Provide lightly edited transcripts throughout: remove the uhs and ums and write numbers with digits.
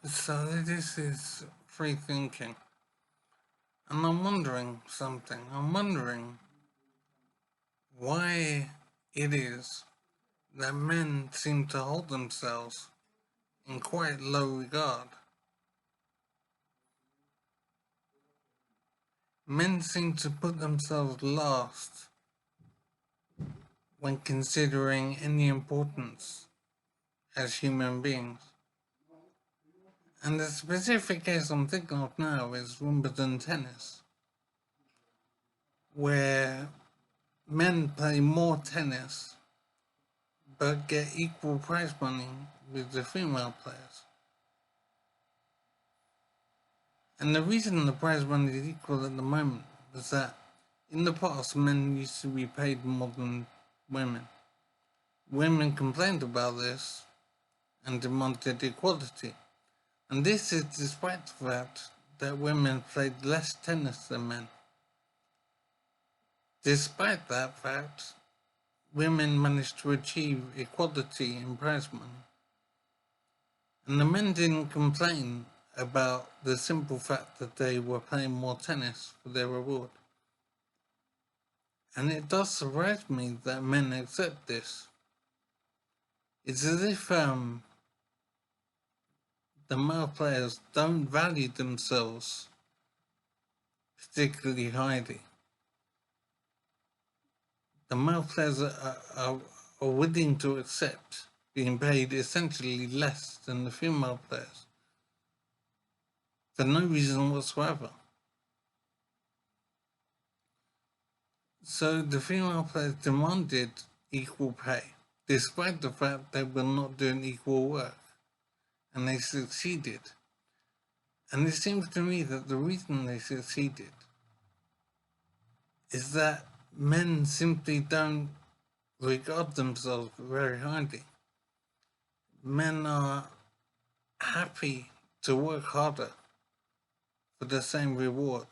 So this is free thinking. And I'm wondering something. I'm wondering why it is that men seem to hold themselves in quite low regard. Men seem to put themselves last when considering any importance as human beings. And the specific case I'm thinking of now is Wimbledon tennis, where men play more tennis but get equal prize money with the female players. And the reason the prize money is equal at the moment is that in the past men used to be paid more than women. Women complained about this and demanded equality. And this is despite the fact that women played less tennis than men. Despite that fact, women managed to achieve equality in prize money. And the men didn't complain about the simple fact that they were playing more tennis for their reward. And it does surprise me that men accept this. It's as if the male players don't value themselves particularly highly. The male players are willing to accept being paid essentially less than the female players for no reason whatsoever. So the female players demanded equal pay, despite the fact they were not doing equal work, and they succeeded. And it seems to me that the reason they succeeded is that men simply don't regard themselves very highly. Men are happy to work harder for the same reward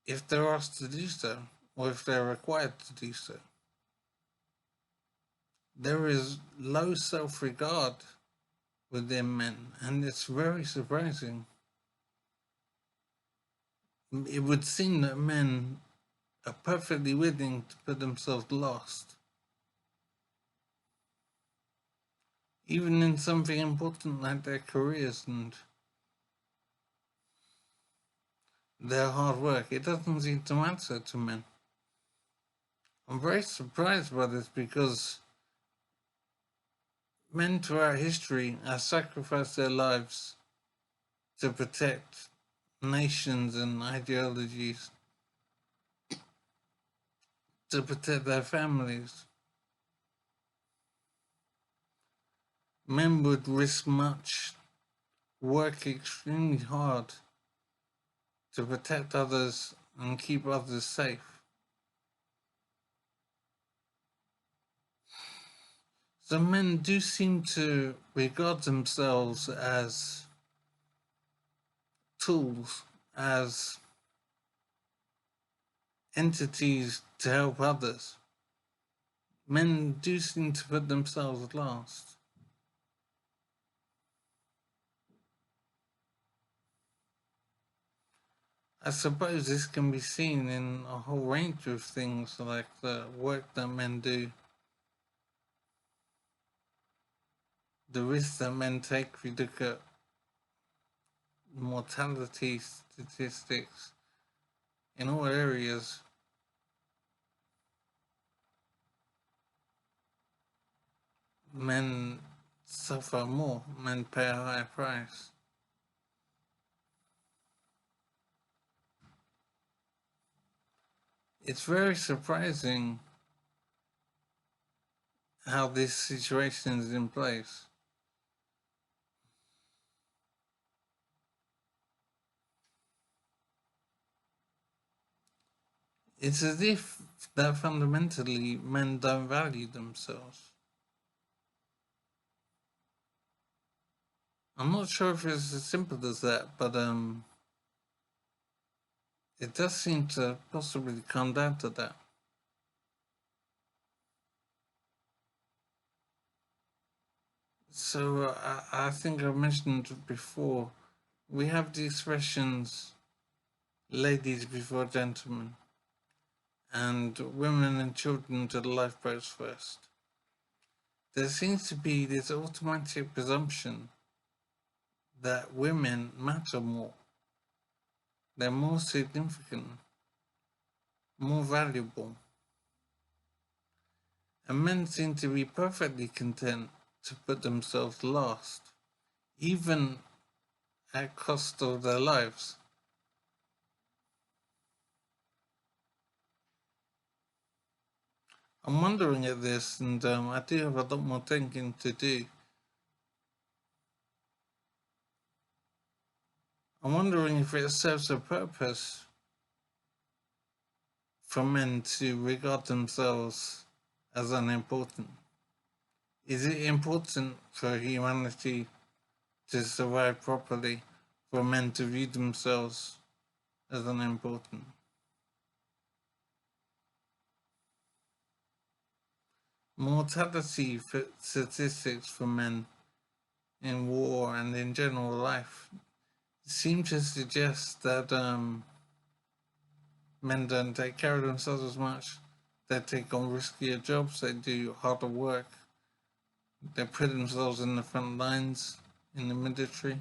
if they're asked to do so, or if they're required to do so. There is low self-regard within men, and it's very surprising. It would seem that men are perfectly willing to put themselves last, even in something important like their careers and their hard work. It doesn't seem to matter to men. I'm very surprised by this because men throughout history have sacrificed their lives to protect nations and ideologies, to protect their families. Men would risk much, work extremely hard to protect others and keep others safe. So men do seem to regard themselves as tools, as entities to help others. Men do seem to put themselves last. I suppose this can be seen in a whole range of things, like the work that men do, the risks that men take. If we look at mortality statistics in all areas, men suffer more, men pay a higher price. It's very surprising how this situation is in place. It's as if that fundamentally men don't value themselves. I'm not sure if it's as simple as that, but it does seem to possibly come down to that. So I think I mentioned before, we have the expressions ladies before gentlemen and women and children to the lifeboats first. There seems to be this automatic presumption that women matter more, they're more significant, more valuable, and men seem to be perfectly content to put themselves last, even at cost of their lives. I'm wondering at this, and I do have a lot more thinking to do. I'm wondering if it serves a purpose for men to regard themselves as unimportant. Is it important for humanity to survive properly for men to view themselves as unimportant? Mortality statistics for men in war and in general life seem to suggest that men don't take care of themselves as much. They take on riskier jobs, they do harder work, they put themselves in the front lines in the military.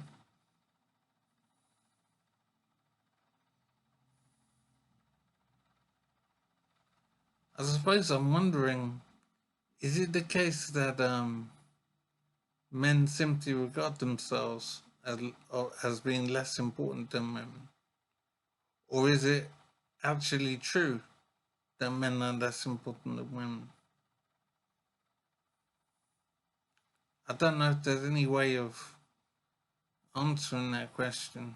I suppose I'm wondering, is it the case that men simply regard themselves as being less important than women? Or is it actually true that men are less important than women? I don't know if there's any way of answering that question.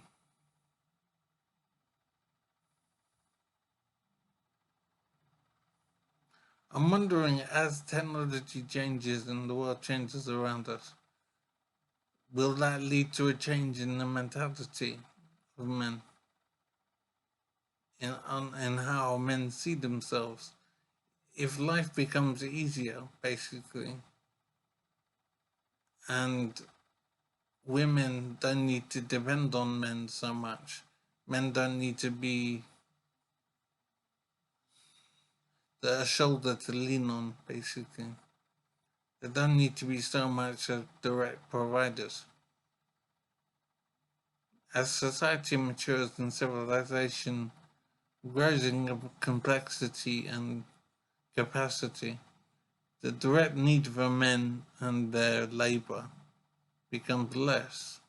I'm wondering, as technology changes and the world changes around us, will that lead to a change in the mentality of men, in how men see themselves? If life becomes easier, basically, and women don't need to depend on men so much, men don't need to be the shoulder to lean on, basically. They don't need to be so much as direct providers. As society matures and civilization grows in complexity and capacity, the direct need for men and their labor becomes less.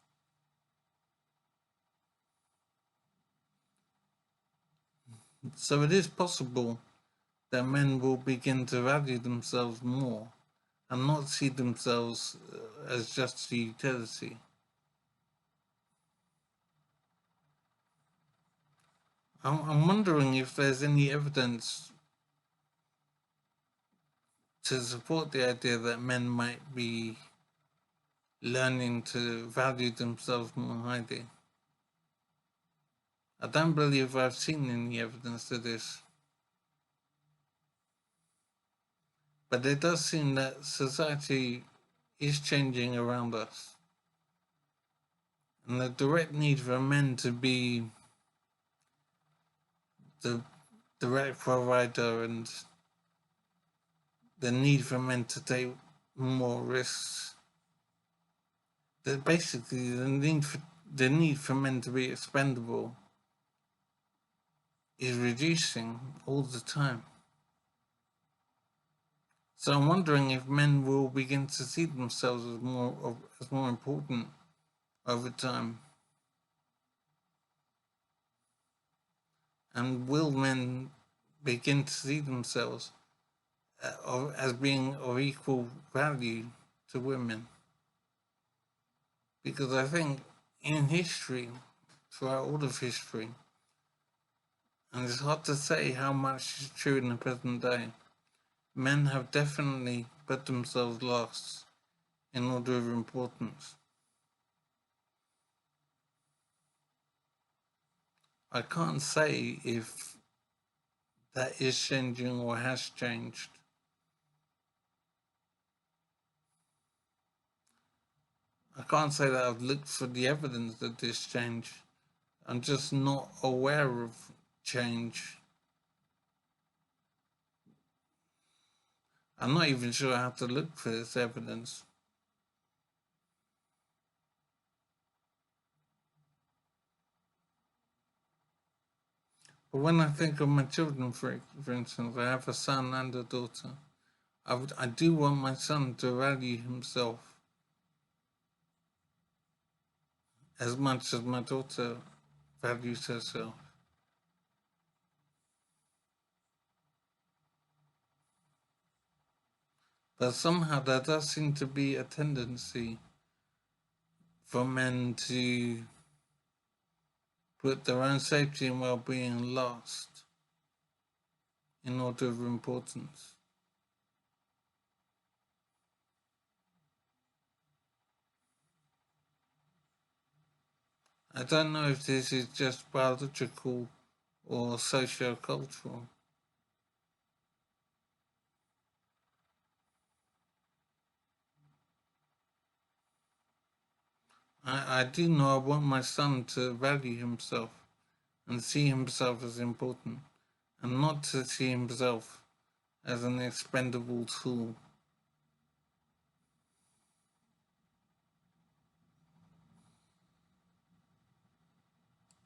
So it is possible that men will begin to value themselves more and not see themselves as just a utility. I'm wondering if there's any evidence to support the idea that men might be learning to value themselves more highly. I don't believe I've seen any evidence to this, but it does seem that society is changing around us. And the direct need for men to be the direct provider and the need for men to take more risks, that basically the need for men to be expendable is reducing all the time. So I'm wondering if men will begin to see themselves as more important over time, and will men begin to see themselves as being of equal value to women? Because I think in history, throughout all of history, and it's hard to say how much is true in the present day, men have definitely put themselves last in order of importance. I can't say if that is changing or has changed. I can't say that I've looked for the evidence of this change. I'm just not aware of change. I'm not even sure how to look for this evidence. But when I think of my children, for instance, I have a son and a daughter. I do want my son to value himself as much as my daughter values herself. But somehow there does seem to be a tendency for men to put their own safety and well-being last in order of importance. I don't know if this is just biological or socio-cultural. I do know I want my son to value himself and see himself as important, and not to see himself as an expendable tool